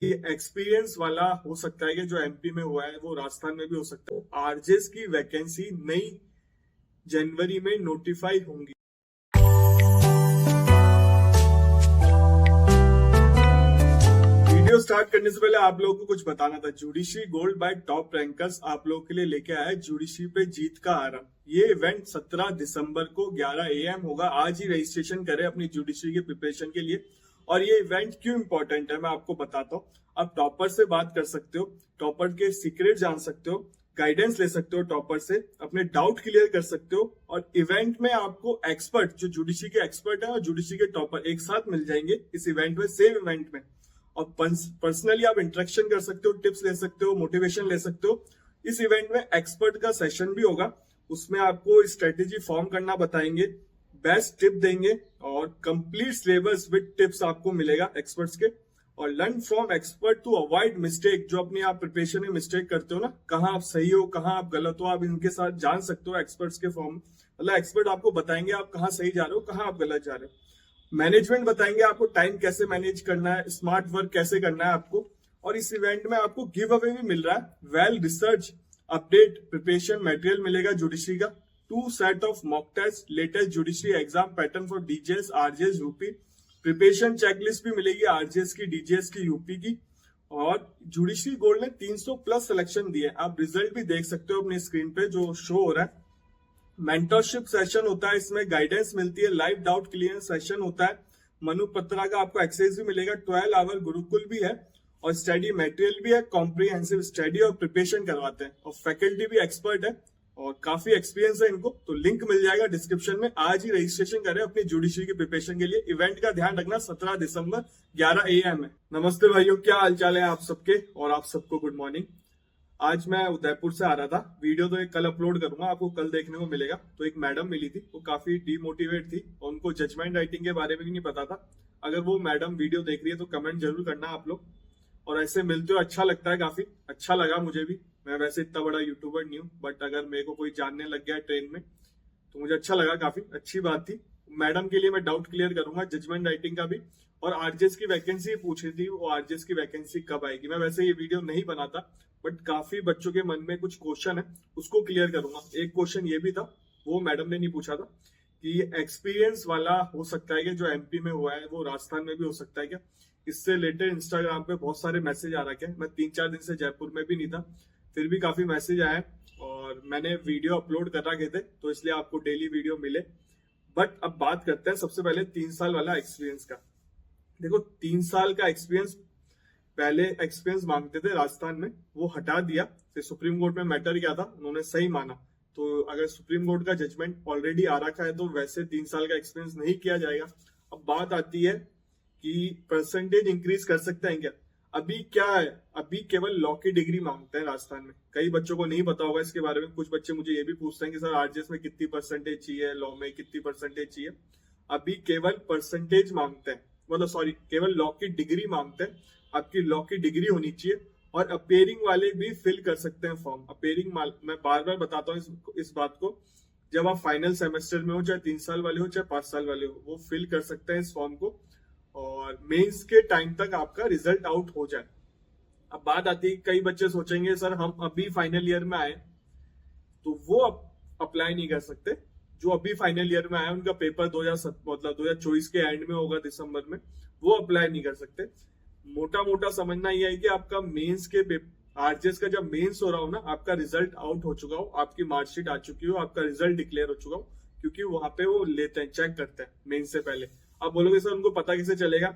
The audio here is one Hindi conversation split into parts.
ये एक्सपीरियंस वाला हो सकता है कि जो एमपी में हुआ है वो राजस्थान में भी हो सकता है। आरजेस की वैकेंसी नई जनवरी में नोटिफाई होंगी। वीडियो स्टार्ट करने से पहले आप लोगों को कुछ बताना था। Judiciary gold bye top rankers आप लोगों के लिए लेके आया है जुडिशरी पे जीत का आरंभ। ये इवेंट 17 दिसंबर को 11 AM होगा। आज ही रजिस्ट्रेशन करें अपनी जुडिशरी की प्रिपरेशन के लिए। और ये इवेंट क्यों इंपॉर्टेंट है मैं आपको बताता हूँ। आप टॉपर से बात कर सकते हो, टॉपर के सीक्रेट जान सकते हो, गाइडेंस ले सकते हो टॉपर से, अपने डाउट क्लियर कर सकते हो। और इवेंट में आपको एक्सपर्ट जो जुडिशरी के एक्सपर्ट है और जुडिशरी के टॉपर एक साथ मिल जाएंगे इस इवेंट में, सेम इवेंट में। और पर्सनली आप इंटरेक्शन कर सकते हो, टिप्स ले सकते हो, मोटिवेशन ले सकते हो। इस इवेंट में एक्सपर्ट का सेशन भी होगा, उसमें आपको स्ट्रेटेजी फॉर्म करना बताएंगे, बेस्ट टिप देंगे और कंप्लीट सिलेबस विद टिप्स आपको मिलेगा एक्सपर्ट्स के। और learn from expert to avoid mistake. जो अपनी आप प्रिपरेशन में मिस्टेक करते हो ना, कहाँ आप सही हो कहाँ आप गलत हो, आप इनके साथ जान सकते हो एक्सपर्ट्स के फॉर्म। मतलब एक्सपर्ट आपको बताएंगे आप कहाँ सही जा रहे हो कहाँ आप गलत जा रहे हो। मैनेजमेंट बताएंगे आपको, टाइम कैसे मैनेज करना है, स्मार्ट वर्क कैसे करना है आपको। और इस इवेंट में आपको गिव अवे भी मिल रहा है। Well research update preparation material मिलेगा जुडिशरी का, 2 set of mock test, latest judiciary exam pattern for DJS RJS UP, preparation checklist भी मिलेगी आरजेएस की, डीजेएस की, यूपी की। और जुडिशरी गोल्ड ने 300 प्लस सिलेक्शन दिए। आप रिजल्ट भी देख सकते हो अपनी स्क्रीन पे जो शो हो रहा है। मेंटरशिप सेशन होता है, इसमें गाइडेंस मिलती है, लाइव डाउट क्लियर सेशन होता है, मनु पत्रा का आपको एक्सेस भी मिलेगा, 12 आवर गुरुकुल भी है और स्टडी मटेरियल भी है, कॉम्प्रिहेंसिव स्टडी और प्रिपरेशन करवाते हैं। और फैकल्टी भी एक्सपर्ट है और काफी एक्सपीरियंस है इनको। तो लिंक मिल जाएगा डिस्क्रिप्शन में। आज ही रजिस्ट्रेशन करें अपनी जुडिशरी की प्रिपरेशन के लिए। इवेंट का ध्यान रखना, 17 दिसंबर 11 AM है। नमस्ते भाइयों, क्या हालचाल है आप सबके और आप सबको गुड मॉर्निंग। आज मैं उदयपुर से आ रहा था। वीडियो तो एक कल अपलोड करूंगा, आपको कल देखने को मिलेगा। तो एक मैडम मिली थी, वो काफी डीमोटिवेट थी और उनको जजमेंट राइटिंग के बारे में भी नहीं पता था। अगर वो मैडम वीडियो देख रही है तो कमेंट जरूर करना आप लोग। और ऐसे मिलते हो अच्छा लगता है, काफी अच्छा लगा मुझे भी। मैं वैसे इतना बड़ा यूट्यूबर नहीं हूँ, बट अगर मेरे को कोई जानने लग गया ट्रेन में तो मुझे अच्छा लगा, काफी अच्छी बात थी। मैडम के लिए मैं डाउट क्लियर करूंगा जजमेंट राइटिंग का भी। और आरजेएस की वैकेंसी पूछ रही थी, वो आरजेएस की वैकेंसी कब आएगी। मैं वैसे ये वीडियो नहीं बनाता, बट काफी बच्चों के मन में कुछ क्वेश्चन है, उसको क्लियर करूंगा। एक क्वेश्चन ये भी था, वो मैडम ने नहीं पूछा था, कि एक्सपीरियंस वाला हो सकता है कि जो एमपी में हुआ है वो राजस्थान में भी हो सकता है क्या। इससे रिलेटेड इंस्टाग्राम पे बहुत सारे मैसेज आ रखे हैं। मैं 3-4 दिन से जयपुर में भी नहीं था, फिर भी काफी मैसेज आए और मैंने वीडियो अपलोड कर रखे थे, तो इसलिए आपको डेली वीडियो मिले। बट अब बात करते हैं सबसे पहले 3 साल वाला एक्सपीरियंस का। देखो, 3 साल का एक्सपीरियंस, पहले एक्सपीरियंस मांगते थे राजस्थान में, वो हटा दिया। फिर सुप्रीम कोर्ट में मैटर क्या था, उन्होंने सही माना। तो अगर सुप्रीम कोर्ट का जजमेंट ऑलरेडी आ रखा है तो वैसे 3 साल का एक्सपीरियंस नहीं किया जाएगा। अब बात आती है कि परसेंटेज इंक्रीज कर सकते हैं क्या। अभी क्या है, अभी केवल लॉ की डिग्री मांगते हैं राजस्थान में। कई बच्चों को नहीं पता होगा इसके बारे में। कुछ बच्चे मुझे ये भी पूछते हैं कि सर आरजेएस में कितनी परसेंटेज चाहिए, लॉ में कितनी परसेंटेज चाहिए। अभी केवल परसेंटेज मांगते हैं, मतलब सॉरी, केवल लॉ की डिग्री मांगते हैं। आपकी लॉ की डिग्री होनी चाहिए। और अपेयरिंग वाले भी फिल कर सकते हैं फॉर्म। अपेयरिंग, मैं बार बार बताता हूँ इस बात को, जब आप फाइनल सेमेस्टर में हो, चाहे 3 साल वाले हो चाहे 5 साल वाले हो, वो फिल कर सकते हैं इस फॉर्म को। और मेंस के टाइम तक आपका रिजल्ट आउट हो जाए। अब बात आती है, कई बच्चे सोचेंगे सर हम अभी फाइनल ईयर में आए तो वो अप्लाई नहीं कर सकते। जो अभी फाइनल ईयर में आए उनका पेपर 2024 के एंड में होगा, दिसंबर में, वो अप्लाई नहीं कर सकते। मोटा मोटा समझना यह है कि आपका मेंस के आरजेएस का जब मेंस हो रहा हो ना, आपका रिजल्ट आउट हो चुका हो, आपकी मार्कशीट आ चुकी हो, आपका रिजल्ट डिक्लेयर हो चुका हो, क्योंकि वहां पे वो लेते हैं, चेक करते हैं मेंस से पहले। आप बोलोगे सर उनको पता कैसे चलेगा।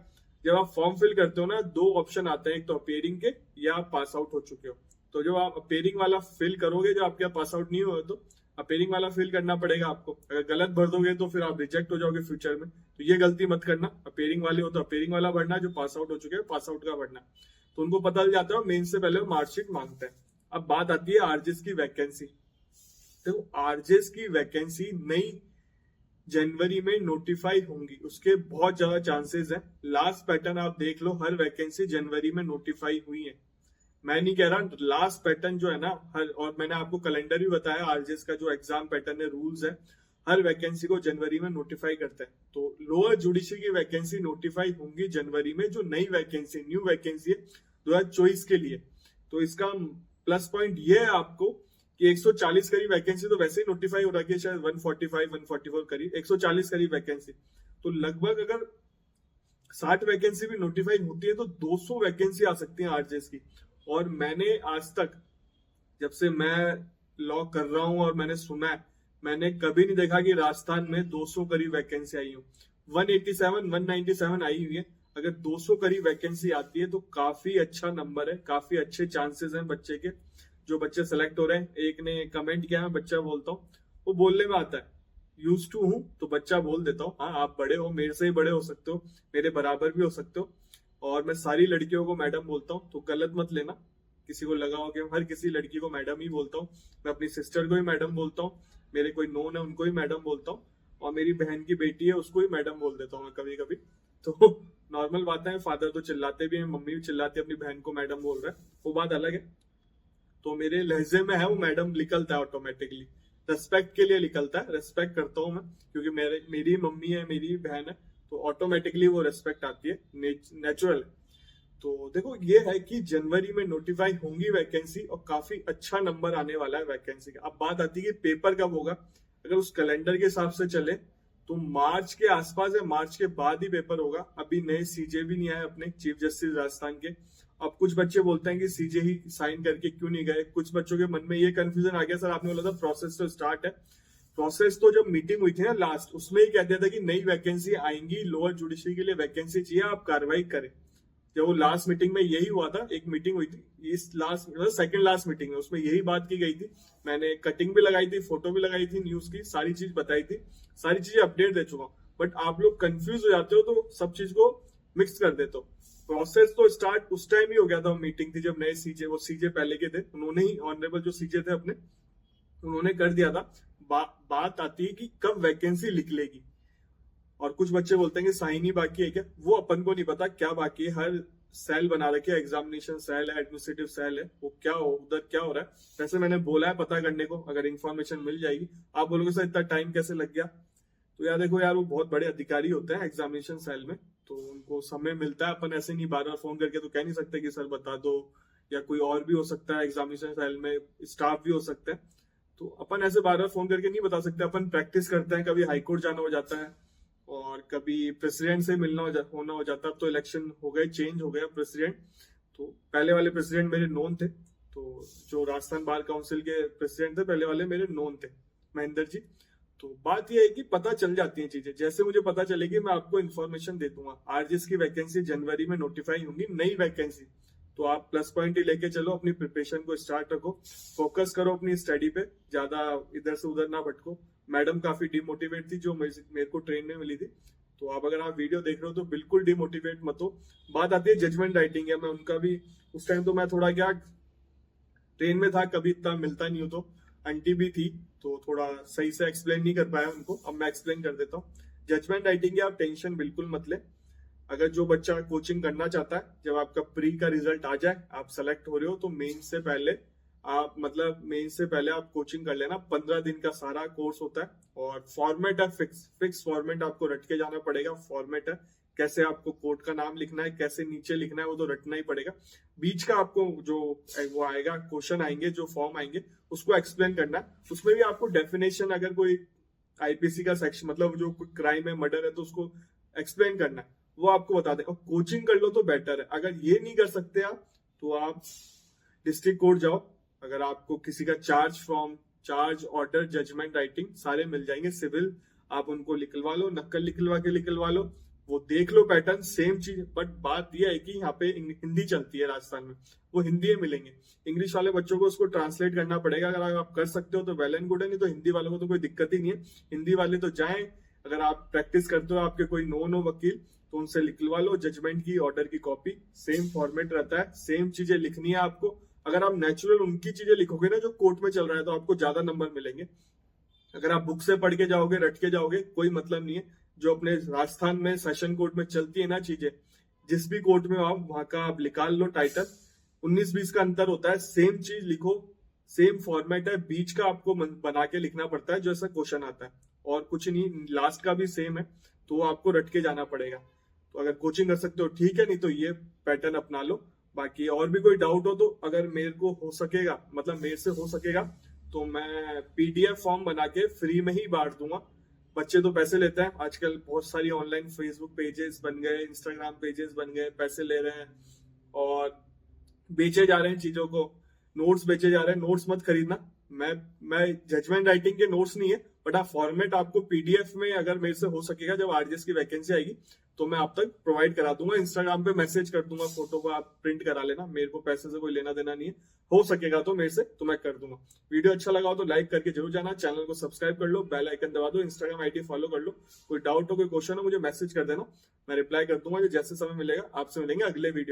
जब आप फॉर्म फिल करते हो ना, 2 ऑप्शन आते हैं, एक तो अपेयरिंग के या आप पास आउट हो चुके हो। तो जब आप अपेयरिंग वाला फिल करोगे, जो आपके पास आउट नहीं हुआ तो अपेयरिंग वाला फिल करना पड़ेगा आपको। अगर गलत भर दोगे तो फिर आप रिजेक्ट हो जाओगे फ्यूचर में। तो ये गलती मत करना। अपेयरिंग वाले हो तो अपेयरिंग वाला भरना, जो पास आउट हो चुके हैं पास आउट का भरना। तो उनको पता चल जाता है, मेन से पहले मार्कशीट मांगते हैं। अब बात आती है आरजेएस की वैकेंसी। तो आरजेएस की वैकेंसी नई जनवरी में नोटिफाई होंगी, उसके बहुत ज्यादा चांसेस हैं। लास्ट पैटर्न आप देख लो, हर वैकेंसी जनवरी में नोटिफाई हुई है। मैं नहीं कह रहा, लास्ट पैटर्न जो है ना, हर, और मैंने आपको कैलेंडर भी बताया आरजेएस का, जो एग्जाम पैटर्न है, रूल्स है, हर वैकेंसी को जनवरी में नोटिफाई करते हैं। तो लोअर जुडिशरी की वैकेंसी नोटिफाई होंगी जनवरी में, जो नई वैकेंसी, न्यू वैकेंसी है। 2024 के लिए। तो इसका प्लस पॉइंट ये है आपको कि 140 करीब वैकेंसी तो वैसे ही नोटिफाई हो रखी है, शायद 145 144 करीब, 140 करीब वैकेंसी। तो लगभग अगर 60 वैकेंसी भी नोटिफाई होती है तो 200 वैकेंसी आ सकती है आरजेएस की। और मैंने आज तक, जब से मैं लॉ कर रहा हूं और मैंने सुना है, मैंने कभी नहीं देखा कि राजस्थान में 200 करीब वैकेंसी आई हो। 187 197 आई हुई है। अगर 200 करीब वैकेंसी आती है तो काफी अच्छा नंबर है, काफी अच्छे चांसेस हैं बच्चे के, जो बच्चे सेलेक्ट हो रहे हैं। एक ने कमेंट किया, मैं बच्चा बोलता हूँ, वो बोलने में आता है, यूज टू हूँ तो बच्चा बोल देता हूँ। हाँ, आप बड़े हो, मेरे से ही बड़े हो सकते हो, मेरे बराबर भी हो सकते हो। और मैं सारी लड़कियों को मैडम बोलता हूँ, तो गलत मत लेना, किसी को लगा हो कि हर किसी लड़की को मैडम ही बोलता हूँ। मैं अपनी सिस्टर को ही मैडम बोलता हूँ, मेरे कोई नोन है उनको ही मैडम बोलता हूँ, और मेरी बहन की बेटी है उसको ही मैडम बोल देता हूँ मैं कभी कभी। तो नॉर्मल बात है, फादर तो चिल्लाते भी हैं, मम्मी भी चिल्लाती है, अपनी बहन को मैडम बोल रहा है, वो बात अलग है। तो मेरे लहजे में है वो मैडम निकलता है ऑटोमेटिकली, रेस्पेक्ट के लिए निकलता है, रेस्पेक्ट करता हूँ मैं, क्योंकि मेरी मम्मी है, मेरी बहन है, तो ऑटोमेटिकली वो रेस्पेक्ट आती है, नेचुरल है। तो देखो, ये है कि जनवरी में नोटिफाई होंगी वैकेंसी और काफी अच्छा नंबर आने वाला है वैकेंसी का। अब बात आती है कि पेपर कब होगा। अगर उस कैलेंडर के हिसाब से चले तो मार्च के आसपास या मार्च के बाद ही पेपर होगा। अभी नए सीजे भी नहीं आए अपने चीफ जस्टिस राजस्थान के। अब कुछ बच्चे बोलते हैं कि सीजे ही साइन करके क्यों नहीं गए। कुछ बच्चों के मन में ये कंफ्यूजन आ गया, सर आपने बोला था प्रोसेस तो स्टार्ट है। प्रोसेस तो जब मीटिंग हुई थी ना लास्ट, उसमें ही कह दिया था कि नई वैकेंसी आएंगी, लोअर जुडिशरी के लिए वैकेंसी चाहिए, आप कार्रवाई करें। जब वो लास्ट मीटिंग में यही हुआ था, एक मीटिंग हुई थी इस लास्ट सेकंड लास्ट मीटिंग में, उसमें यही बात की गई थी। मैंने कटिंग भी लगाई थी, फोटो भी लगाई थी न्यूज की, सारी चीज बताई थी, सारी चीजें अपडेट दे चुका हूँ। बट आप लोग कंफ्यूज हो जाते हो तो सब चीज को मिक्स कर देते हो। प्रोसेस तो स्टार्ट उस टाइम ही हो गया था, मीटिंग थी जब नए सीजे, वो सीजे पहले के थे, उन्होंने ही, ऑनरेबल जो सीजे थे अपने, उन्होंने कर दिया था। बात आती है कि कब वैकेंसी निकलेगी। और कुछ बच्चे बोलते हैं कि साइन ही बाकी है क्या, वो अपन को नहीं पता क्या बाकी है। हर सेल बना रखे, एग्जामिनेशन सेल है, एडमिनिस्ट्रेटिव सेल है, वो क्या हो उधर क्या हो रहा है। वैसे मैंने बोला है पता करने को, अगर इन्फॉर्मेशन मिल जाएगी। आप बोलोगे सर इतना टाइम कैसे लग गया, तो यार देखो यार, वो बहुत बड़े अधिकारी होते हैं एग्जामिनेशन सेल में, तो उनको समय मिलता है। अपन ऐसे नहीं बार बार फोन करके तो कह नहीं सकते कि सर बता दो, या कोई और भी हो सकता है एग्जामिनेशन सेल में, स्टाफ भी हो सकता है, तो अपन ऐसे बार बार फोन करके नहीं बता सकते। अपन प्रैक्टिस करते हैं, कभी हाईकोर्ट जाना हो जाता है और कभी प्रेसिडेंट से मिलना होना हो जाता है। अब तो इलेक्शन हो गए, चेंज हो गया प्रेसिडेंट, तो पहले वाले प्रेसिडेंट मेरे नोन थे, तो जो राजस्थान बार काउंसिल के प्रेसिडेंट थे पहले वाले, मेरे नोन थे, महेंद्र जी। तो बात यह है कि पता चल जाती है चीजें, जैसे मुझे पता चलेगी मैं आपको इन्फॉर्मेशन दे दूंगा। आरजीएस की वैकेंसी जनवरी में नोटिफाई होंगी, नई वैकेंसी, तो आप प्लस पॉइंट ही लेके चलो, अपनी प्रिपरेशन को स्टार्ट रखो, फोकस करो अपनी स्टडी पे, ज्यादा इधर से उधर ना भटको। मैडम काफी डिमोटिवेट थी जो मेरे को ट्रेन में मिली थी, तो आप अगर आप वीडियो देख रहे हो तो बिल्कुल डिमोटिवेट मत हो। बात आती है जजमेंट राइटिंग है, मैं उनका भी उस टाइम तो मैं थोड़ा क्या ट्रेन में था, कभी इतना मिलता नहीं हो, तो आंटी भी थी तो थोड़ा सही से एक्सप्लेन नहीं कर पाया उनको। अब मैं एक्सप्लेन कर देता हूँ। जजमेंट राइटिंग की आप टेंशन बिल्कुल मत ले। अगर जो बच्चा कोचिंग करना चाहता है, जब आपका प्री का रिजल्ट आ जाए, आप सेलेक्ट हो रहे हो, तो मेन से पहले आप कोचिंग कर लेना। 15 दिन का सारा कोर्स होता है, और फॉर्मेट है फिक्स फॉर्मेट, आपको रट के जाना पड़ेगा। फॉर्मेट है, कैसे आपको कोर्ट का नाम लिखना है, कैसे नीचे लिखना है, वो तो रटना ही पड़ेगा। बीच का आपको जो वो आएगा, क्वेश्चन आएंगे, जो फॉर्म आएंगे, उसको एक्सप्लेन करना है। उसमें भी आपको डेफिनेशन, अगर कोई आईपीसी का सेक्शन, मतलब जो कोई क्राइम है, मर्डर है, तो उसको एक्सप्लेन करना है, वो आपको बता दे। और कोचिंग कर लो तो बेटर है। अगर ये नहीं कर सकते आप, तो आप डिस्ट्रिक्ट कोर्ट जाओ। अगर आपको किसी का चार्ज ऑर्डर, जजमेंट राइटिंग सारे मिल जाएंगे, सिविल, आप उनको निकलवा लो, नक्कल निकलवा लो, वो देख लो पैटर्न, सेम चीज। बट बात यह है कि यहाँ पे हिंदी चलती है राजस्थान में, वो हिंदी में मिलेंगे। इंग्लिश वाले बच्चों को उसको ट्रांसलेट करना पड़ेगा। अगर आप कर सकते हो तो वेल एंड गुड है, नहीं तो हिंदी वालों को तो कोई दिक्कत ही नहीं है। हिंदी वाले तो जाएं, अगर आप प्रैक्टिस करते हो, आपके कोई नोन हो वकील, तो उनसे लिखवा लो जजमेंट की ऑर्डर की कॉपी। सेम फॉर्मेट रहता है, सेम चीजें लिखनी है आपको। अगर आप नेचुरल उनकी चीजें लिखोगे ना जो कोर्ट में चल रहा है, तो आपको ज्यादा नंबर मिलेंगे। अगर आप बुक से पढ़ के जाओगे, रट के जाओगे, कोई मतलब नहीं है। जो अपने राजस्थान में सेशन कोर्ट में चलती है ना चीजें, जिस भी कोर्ट में आप वहां का आप निकाल लो टाइटल, 19-20 का अंतर होता है। सेम चीज लिखो, सेम फॉर्मेट है, बीच का आपको बना के लिखना पड़ता है जो ऐसा क्वेश्चन आता है, और कुछ नहीं। लास्ट का भी सेम है, तो आपको रट के जाना पड़ेगा। तो अगर कोचिंग कर सकते हो ठीक है, नहीं तो ये पैटर्न अपना लो। बाकी और भी कोई डाउट हो तो अगर मेरे को हो सकेगा, मतलब मेरे से हो सकेगा, तो मैं पीडीएफ फॉर्म बना के फ्री में ही बांट दूंगा। बच्चे तो पैसे लेते हैं आजकल, बहुत सारी ऑनलाइन फेसबुक पेजेस बन गए, इंस्टाग्राम पेजेस बन गए, पैसे ले रहे हैं और बेचे जा रहे हैं चीजों को, नोट्स बेचे जा रहे हैं। नोट्स मत खरीदना, मैं जजमेंट राइटिंग के नोट्स नहीं है, बट हाँ फॉर्मेट आपको पीडीएफ में अगर मेरे से हो सकेगा, जब आरजीएस की वैकेंसी आएगी तो मैं आप तक प्रोवाइड करा दूंगा। इंस्टाग्राम पे मैसेज कर दूंगा, फोटो को आप प्रिंट करा लेना, मेरे को पैसे से कोई लेना देना नहीं है। हो सकेगा तो मेरे से, तो मैं कर दूंगा। वीडियो अच्छा लगा हो तो लाइक करके जरूर जाना, चैनल को सब्सक्राइब कर लो, बेल आइकन दबा दो, इंस्टाग्राम आईडी फॉलो कर लो। कोई डाउट हो, कोई क्वेश्चन हो, मुझे मैसेज कर देना, मैं रिप्लाई कर दूंगा जैसे समय मिलेगा। आपसे मिलेंगे अगले वीडियो।